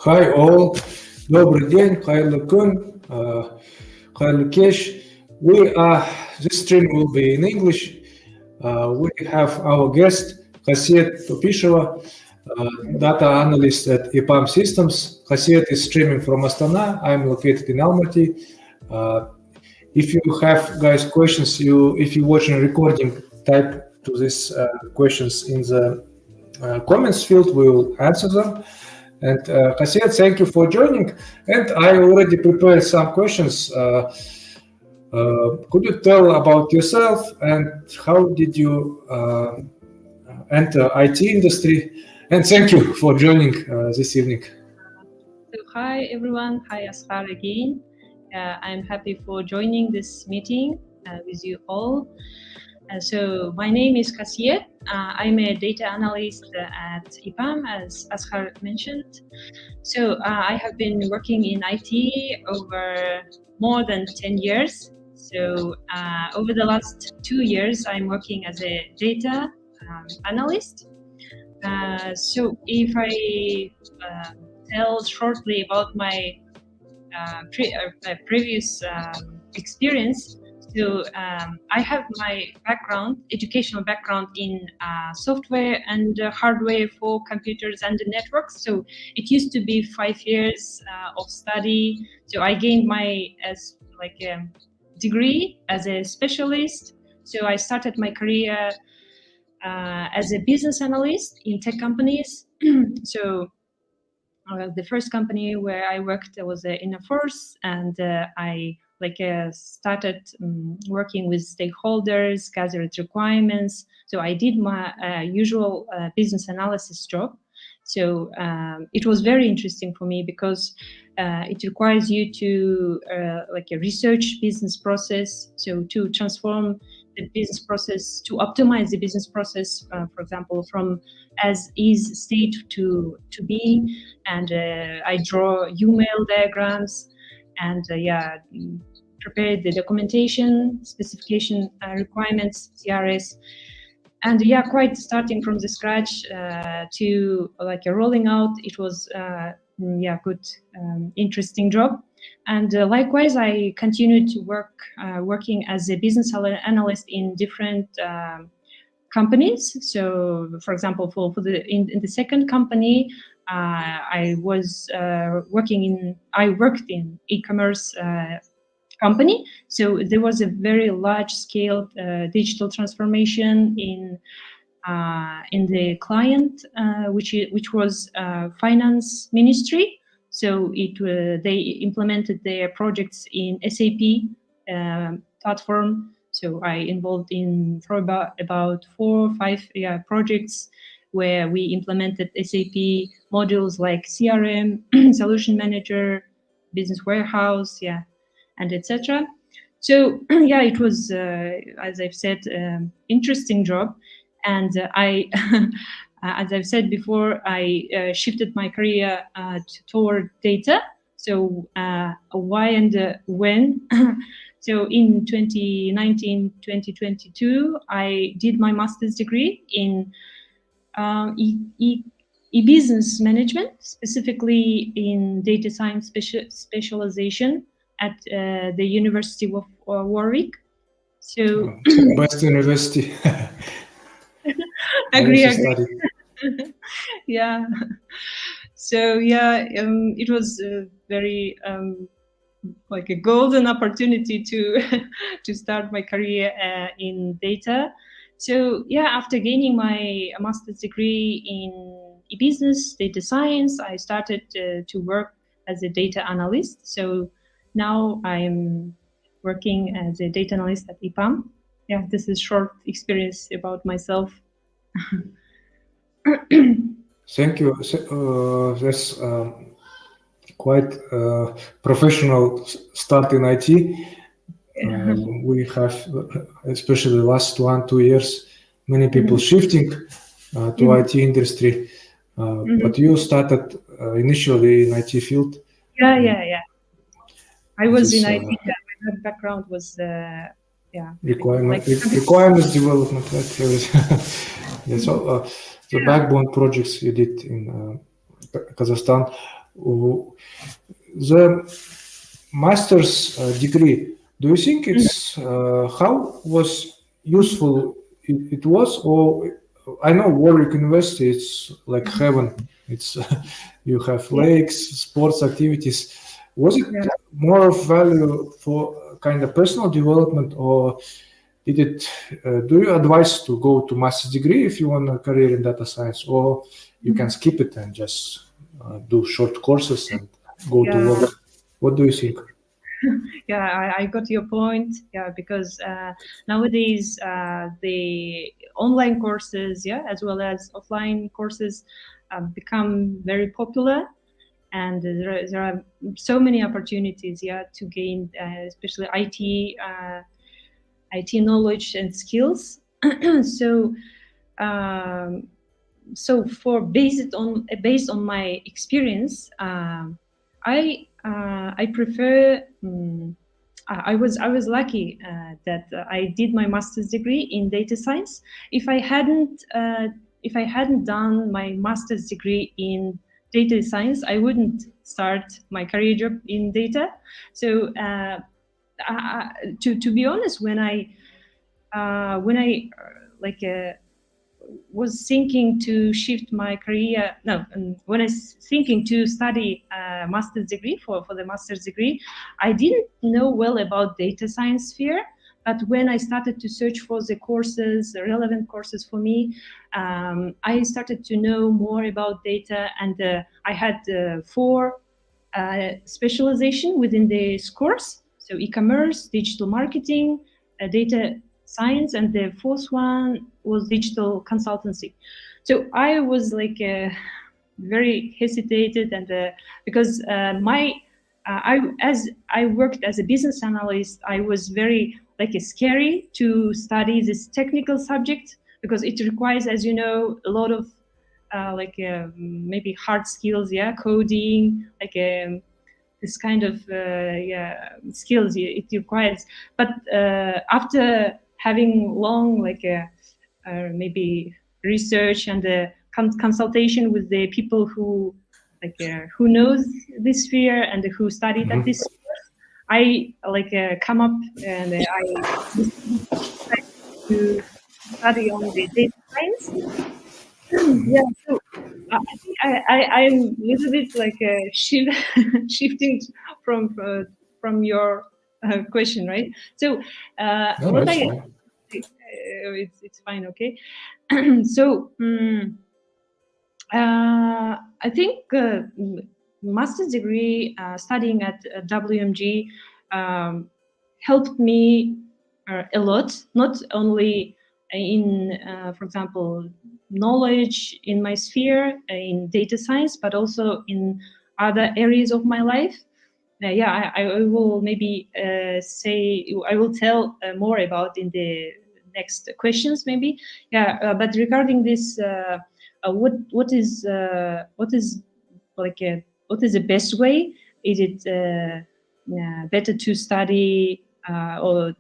Hi all, добрый день, хайрлы күн, хайрлы кеш. This stream will be in English. We have our guest, Khasiet Topisheva, data analyst at EPAM Systems. Khasiet is streaming from Astana. I'm located in Almaty. If you have, guys, questions, if you're watching a recording, type to these questions in the comments field. We will answer them. And Khasiet, thank you for joining. And I already prepared some questions. Could you tell about yourself and how did you enter IT industry? And thank you for joining this evening. So hi everyone, hi Asghar again. I'm happy for joining this meeting with you all. So my name is Khasiet. I'm a data analyst at EPAM, as Asghar mentioned. So I have been working in IT over more than 10 years. So over the last 2 years, I'm working as a data analyst. So if I tell shortly about my previous experience, so I have my educational background in software and hardware for computers and networks. So it used to be 5 years of study. So I gained my degree as a specialist. So I started my career as a business analyst in tech companies. So the first company where I worked was in a force, and I started working with stakeholders, gathered requirements. So I did my usual business analysis job. So it was very interesting for me because it requires you to research business process, so to transform the business process, to optimize the business process, for example, from as is state to be. And I draw UML diagrams and prepare the documentation, specification requirements, CRS. And quite starting from the scratch to rolling out, it was good, interesting job. And likewise, I continued to working as a business analyst in different companies. So, for example, in the second company, I worked in e-commerce company. So there was a very large-scale digital transformation in the client, which was finance ministry. So they implemented their projects in SAP platform. So I involved for about 4 or 5 projects where we implemented SAP modules like CRM, Solution Manager, Business Warehouse, and etc. So it was, as I've said, interesting job. And I, as I've said before, I shifted my career toward data. So why and when? So in 2019, 2022, I did my master's degree in e-business management, specifically in data science specialization at the University of Warwick. So best university. agree. Yeah. So it was very like a golden opportunity to start my career in data. So after gaining my master's degree in e-business data science, I started to work as a data analyst. So now I'm working as a data analyst at EPAM. This is short experience about myself. Thank you. That's quite professional start in IT. We have, especially the last 1-2 years, many people shifting to IT industry. But you started initially in IT field. Yeah. I was in IT. My background was requirements development. So the backbone projects you did in Kazakhstan. The master's degree, do you think it's how was useful it was? Or I know Warwick University, it's like heaven. It's you have lakes, sports activities. Was it more of value for kind of personal development, or did it? Do you advise to go to master's degree if you want a career in data science, or you can skip it and just do short courses and go to work? What do you think? Yeah, I got your point. Yeah, because nowadays the online courses, as well as offline courses, become very popular, and there are so many opportunities, to gain, especially IT knowledge and skills. So, for based on my experience, I prefer. I was lucky that I did my master's degree in data science. If I hadn't done my master's degree in data science, I wouldn't start my career job in data. So to be honest, when I was thinking to shift my career, when I was thinking to study a master's degree for the master's degree, I didn't know well about data science sphere. But when I started to search for the courses, the relevant courses for me, I started to know more about data, and I had 4 specialization within this course. So e-commerce, digital marketing, data science, and the 4th one was digital consultancy. So I was like very hesitated, and because as I worked as a business analyst, I was very scary to study this technical subject, because it requires, as you know, a lot of maybe hard skills, coding, this kind of skills it requires. But after having long maybe research and consultation with the people who knows this sphere and who studied at this course, I come up and I decided to study on the data science. So I think I'm a little bit shifting from your question, right? So No, what that's I fine. it's fine, okay. So I think master's degree studying at WMG helped me a lot, not only in, for example, knowledge in my sphere in data science, but also in other areas of my life. I will maybe I will tell more about in the next questions, maybe. But regarding this, what is what is the best way? Is it better to study or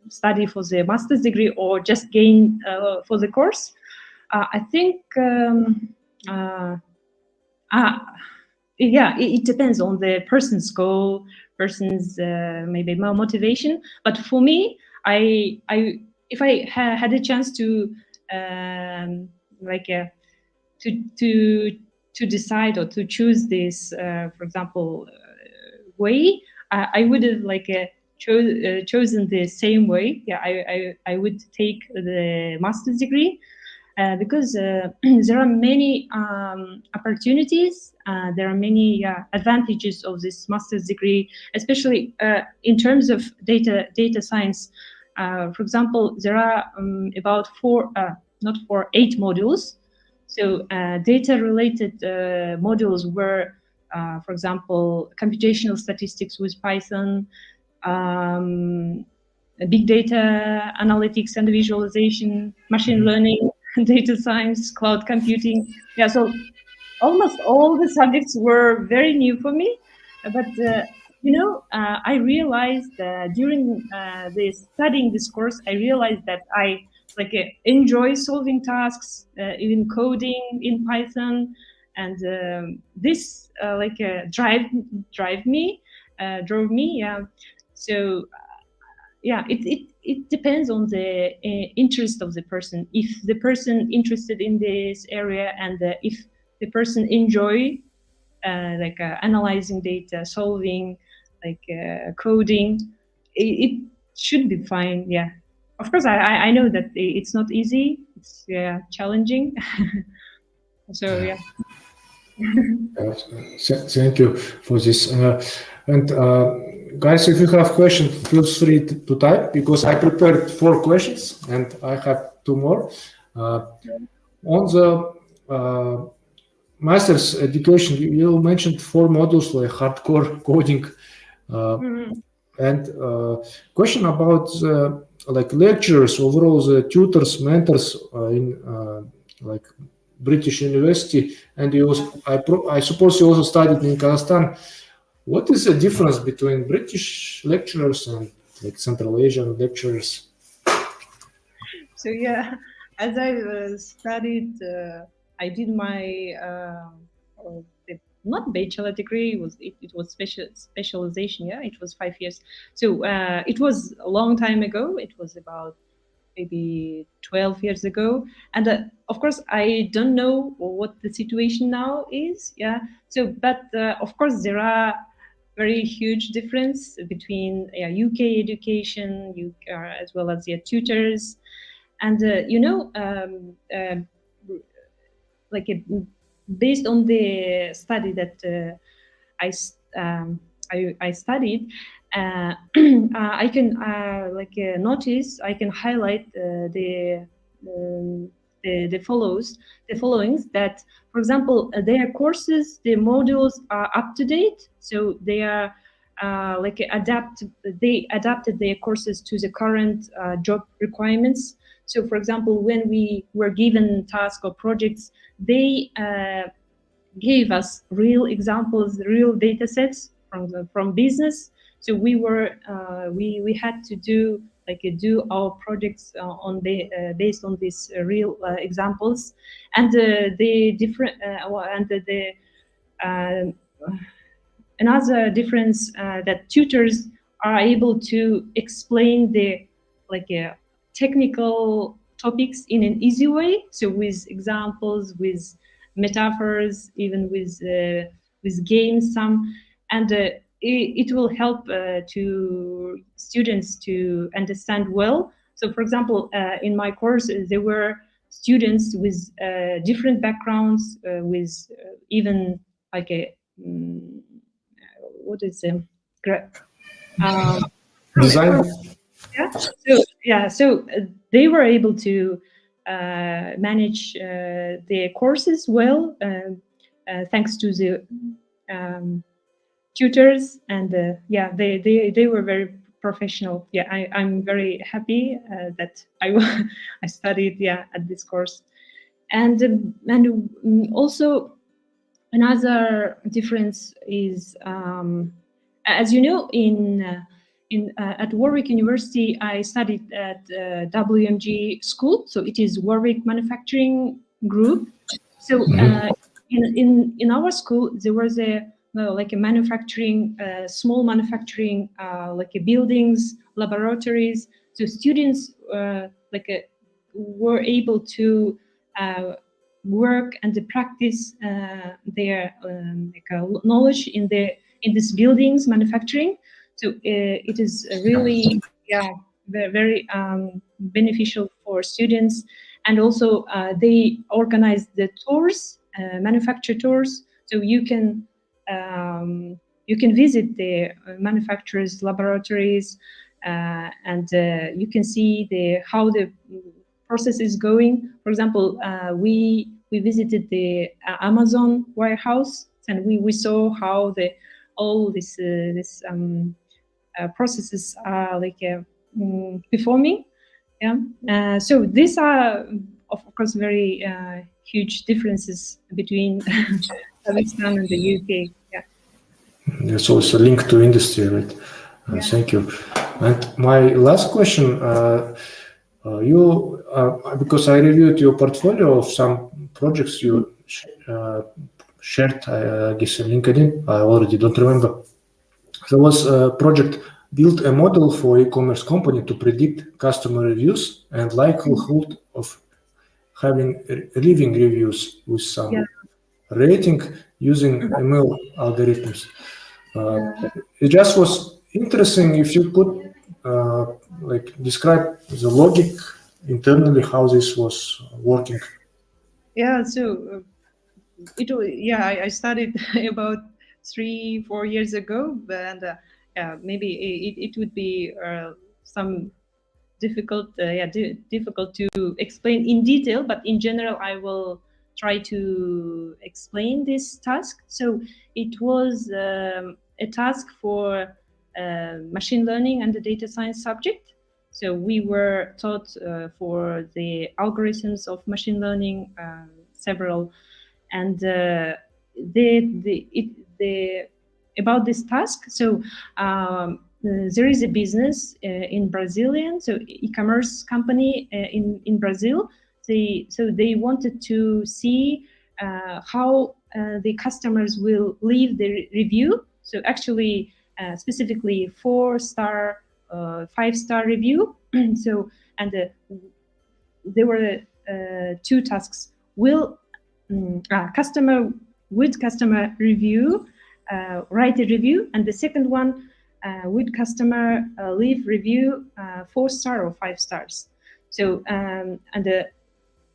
study for the master's degree, or just gain for the course? I think it depends on the person's goal, person's maybe more motivation. But for me, I if I had a chance to to decide or to choose this, for example, way, I would have chosen the same way. I would take the master's degree. Because there are many opportunities, there are many advantages of this master's degree, especially in terms of data science. For example, there are about 8 modules. So data-related modules were, for example, computational statistics with Python, big data analytics and visualization, machine learning, data science, cloud computing. So almost all the subjects were very new for me. But I realized during the studying this course, I realized that I enjoy solving tasks, even coding in Python, and this drove me. Yeah. So yeah, it depends on the interest of the person. If the person interested in this area, and if the person enjoy analyzing data, solving, coding, it should be fine. Yeah, of course, I know that it's not easy. It's challenging. So yeah. Thank you for this. And guys, if you have questions, feel free to type, because I prepared 4 questions and I have 2 more. On the master's education, you mentioned 4 modules like hardcore coding. And question about like lecturers, overall the tutors, mentors in like British University, and you also, I suppose you also studied in Kazakhstan. What is the difference between British lecturers and like Central Asian lecturers? So yeah, as I studied, I did my not bachelor degree. It was specialization. Yeah, it was 5 years. So it was a long time ago. It was about maybe 12 years ago, and of course I don't know what the situation now is. Yeah. So, but of course there are very huge difference between UK education, as well as tutors. And based on the study that I studied, I can notice, I can highlight the followings, that, for example, their courses, the modules are up to date, so they are they adapted their courses to the current job requirements. So, for example, when we were given tasks or projects, they gave us real examples, real data sets from business. So we were we had to do our projects based on these real examples, and the different another difference, that tutors are able to explain the technical topics in an easy way, so with examples, with metaphors, even with games, some, and it will help to students to understand well. So, for example, in my course, there were students with different backgrounds, with even like a what is design? So they were able to manage their courses well, thanks to the tutors, and they were very professional. I'm very happy that I studied at this course. And also another difference is, as you know, at Warwick University, I studied at WMG school, so it is Warwick Manufacturing Group. So in our school, there was a manufacturing, small manufacturing, buildings, laboratories. So students were able to work and practice their knowledge in these buildings, manufacturing. So it is really very beneficial for students. And also they organize the tours, manufacture tours, so you can visit the manufacturers' laboratories, and you can see how the process is going. For example, we visited the Amazon warehouse, and we saw how all this processes are performing. So these are, of course, very huge differences between Kazakhstan and the UK. So it's a link to industry, right? Thank you. And my last question, because I reviewed your portfolio of some projects you shared, I guess, in LinkedIn. I already don't remember. There was a project built a model for e-commerce company to predict customer reviews and likelihood of having leaving reviews with some rating using ML algorithms. It just was interesting if you could like describe the logic internally how this was working. Yeah, so I studied about 3-4 years ago, and maybe it would be some difficult to explain in detail, but in general I will try to explain this task. So it was a task for machine learning and the data science subject. So we were taught for the algorithms of machine learning, several, and about this task. So there is a business in Brazilian, so e-commerce company in Brazil. They wanted to see how the customers will leave the review. So actually, specifically 4-star, 5-star review. So and there were 2 tasks. Customer review, write a review, and the second one, would customer leave review 4-star or 5 stars. So and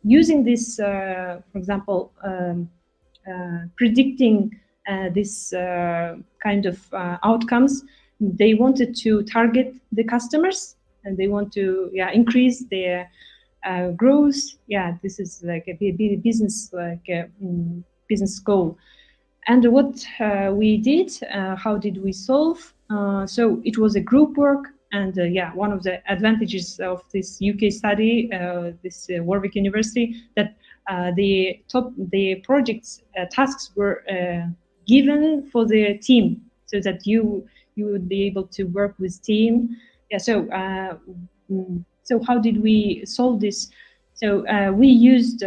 using this, for example, predicting this kind of outcomes, they wanted to target the customers, and they want to increase their growth. This is like a business, like a business goal. And what we did, how did we solve? So it was a group work, and one of the advantages of this UK study, this Warwick University, that the projects tasks were given for the team, so that you would be able to work with team. So how did we solve this? So we used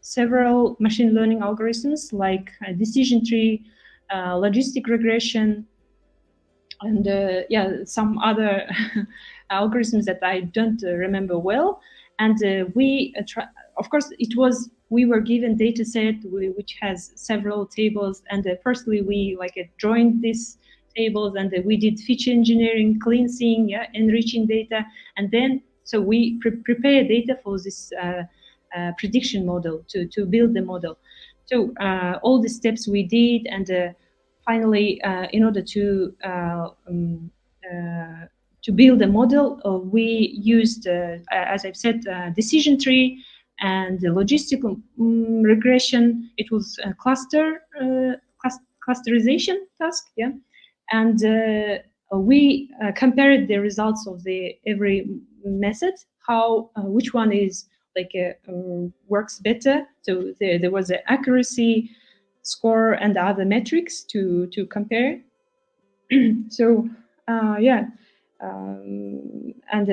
several machine learning algorithms like decision tree, logistic regression, and some other algorithms that I don't remember well. And of course, we were given data set which has several tables, and firstly we joined these tables, and we did feature engineering, cleansing, enriching data, and then so we prepare data for this prediction model to build the model. So all the steps we did, and finally, in order to build a model, we used, as I've said, decision tree and the logistical regression. It was a clusterization task, and we compared the results of every method, which one is works better. So there was an accuracy score and other metrics to compare. So and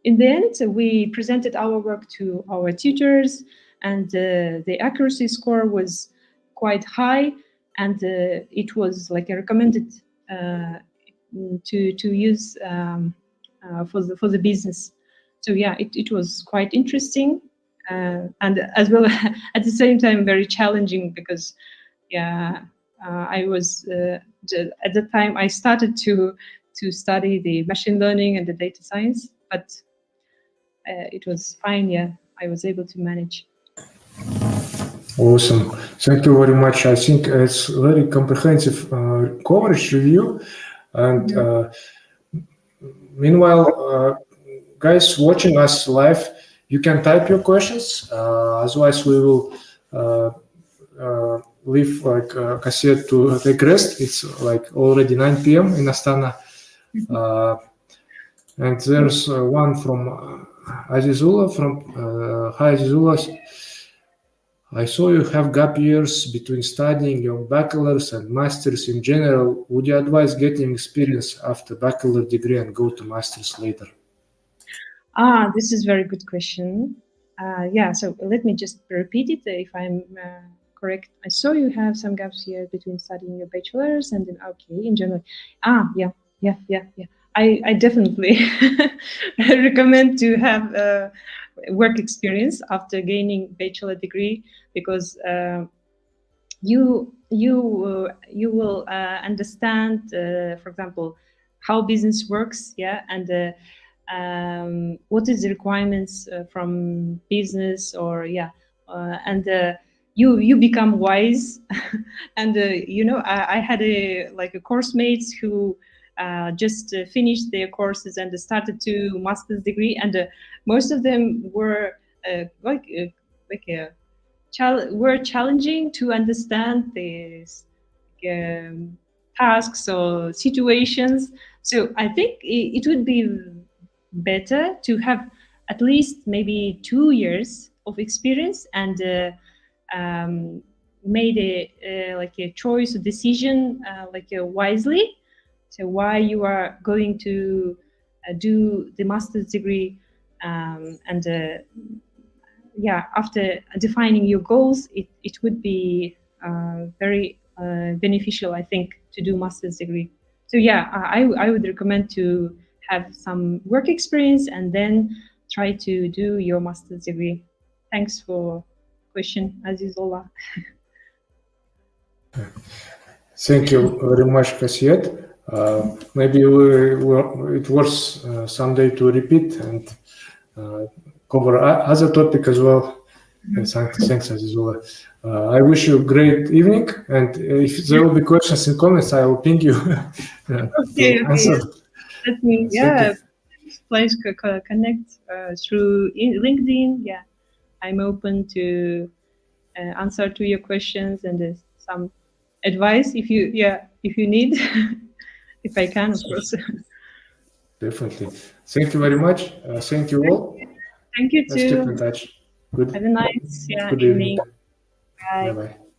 in the end, we presented our work to our tutors, and the accuracy score was quite high, and it was recommended to use for the business. So it was quite interesting, and as well at the same time very challenging, because I was at the time I started to study the machine learning and the data science, but it was fine. I was able to manage. Awesome. Thank you very much. I think it's very comprehensive coverage review. And meanwhile, guys watching us live, you can type your questions. Otherwise, we will leave Kasia to take rest. It's already 9 p.m. in Astana. And there's one from Azizullah Hi Azizullah. I saw you have gap years between studying your bachelor's and master's in general. Would you advise getting experience after bachelor degree and go to master's later? This is a very good question. So let me just repeat it if I'm correct. I saw you have some gaps here between studying your bachelor's and then okay in general. Yeah. I definitely recommend to have work experience after gaining bachelor degree because you will understand, for example, how business works, yeah, and what is the requirements from business, or and you become wise, and I had a course mates who just finished their courses and started to master's degree, and most of them were like were challenging to understand these um, tasks or situations. So I think it would be better to have at least maybe 2 years of experience and made a choice, a decision wisely. So why you are going to do the master's degree, and after defining your goals, it would be very beneficial, I think, to do master's degree. So I would recommend to have some work experience and then try to do your master's degree. Thanks for question, Azizullah. Thank you very much, Kasiet. Maybe it worth someday to repeat and cover other topic as well. Thanks, Azizullah. I wish you a great evening, and if there will be questions in comments, I will ping you Okay. answer. Let me, please connect through LinkedIn. Yeah, I'm open to answer to your questions and some advice if you need, if I can, of course. Definitely. Thank you very much. Thank you all. Thank you Let's keep in too. touch. Good. Have a nice Good evening. evening. Bye. Bye bye.